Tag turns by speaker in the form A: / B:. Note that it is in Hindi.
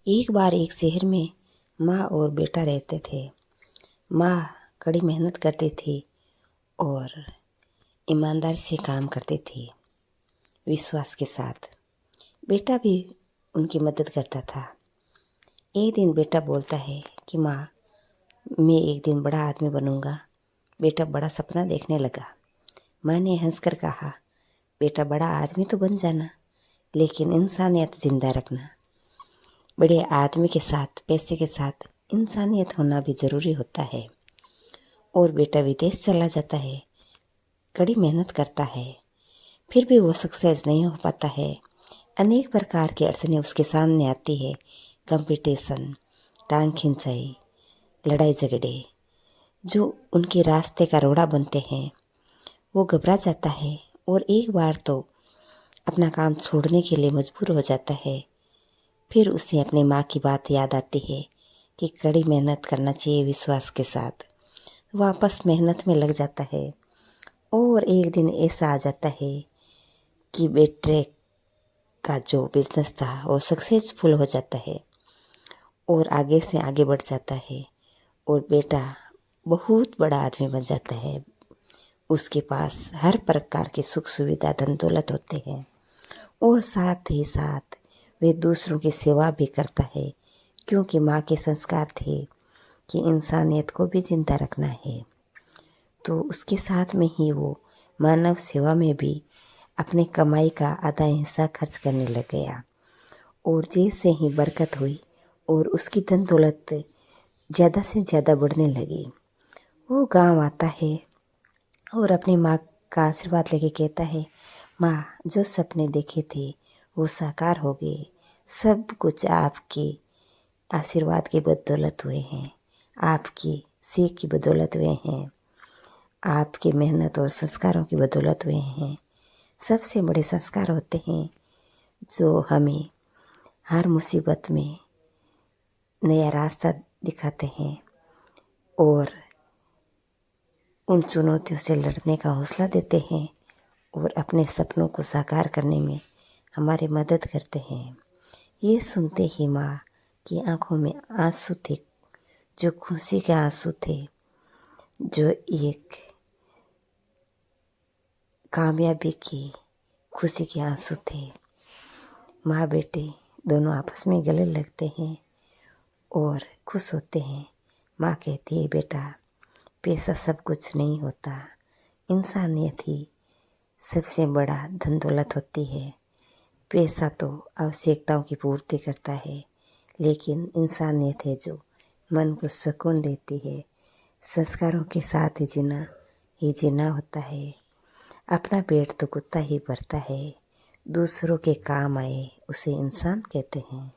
A: एक बार एक शहर में माँ और बेटा रहते थे। माँ कड़ी मेहनत करती थी और ईमानदारी से काम करती थी, विश्वास के साथ। बेटा भी उनकी मदद करता था। एक दिन बेटा बोलता है कि माँ, मैं एक दिन बड़ा आदमी बनूंगा। बेटा बड़ा सपना देखने लगा। माँ ने हंसकर कहा, बेटा बड़ा आदमी तो बन जाना, लेकिन इंसानियत जिंदा रखना। बड़े आदमी के साथ, पैसे के साथ इंसानियत होना भी ज़रूरी होता है। और बेटा विदेश चला जाता है, कड़ी मेहनत करता है, फिर भी वो सक्सेस नहीं हो पाता है। अनेक प्रकार की अड़चनें उसके सामने आती है। कंपटीशन, टांग खिंचाई, लड़ाई झगड़े जो उनके रास्ते का रोड़ा बनते हैं। वो घबरा जाता है और एक बार तो अपना काम छोड़ने के लिए मजबूर हो जाता है। फिर उसे अपनी माँ की बात याद आती है कि कड़ी मेहनत करना चाहिए विश्वास के साथ। वापस मेहनत में लग जाता है और एक दिन ऐसा आ जाता है कि बेटे का जो बिजनेस था वो सक्सेसफुल हो जाता है और आगे से आगे बढ़ जाता है और बेटा बहुत बड़ा आदमी बन जाता है। उसके पास हर प्रकार की सुख सुविधा, धन दौलत होते हैं और साथ ही साथ वे दूसरों की सेवा भी करता है, क्योंकि माँ के संस्कार थे कि इंसानियत को भी जिंदा रखना है। तो उसके साथ में ही वो मानव सेवा में भी अपने कमाई का आधा हिस्सा खर्च करने लग गया और जैसे ही बरकत हुई और उसकी धन दौलत ज़्यादा से ज़्यादा बढ़ने लगी। वो गांव आता है और अपनी माँ का आशीर्वाद लेके कहता है, माँ, जो सपने देखे थे वो साकार हो गए। सब कुछ आपके आशीर्वाद की बदौलत हुए हैं, आपकी सीख की बदौलत हुए हैं, आपकी मेहनत और संस्कारों की बदौलत हुए हैं। सबसे बड़े संस्कार होते हैं जो हमें हर मुसीबत में नया रास्ता दिखाते हैं और उन चुनौतियों से लड़ने का हौसला देते हैं और अपने सपनों को साकार करने में हमारी मदद करते हैं। ये सुनते ही माँ की आंखों में आंसू थे, जो खुशी के आंसू थे, जो एक कामयाबी की खुशी के आंसू थे। माँ बेटे दोनों आपस में गले लगते हैं और खुश होते हैं। माँ कहती है, बेटा, पैसा सब कुछ नहीं होता, इंसानियत ही सबसे बड़ा धन दौलत होती है। पैसा तो आवश्यकताओं की पूर्ति करता है, लेकिन इंसानियत है जो मन को सुकून देती है। संस्कारों के साथ ही जीना होता है। अपना पेट तो कुत्ता ही भरता है, दूसरों के काम आए उसे इंसान कहते हैं।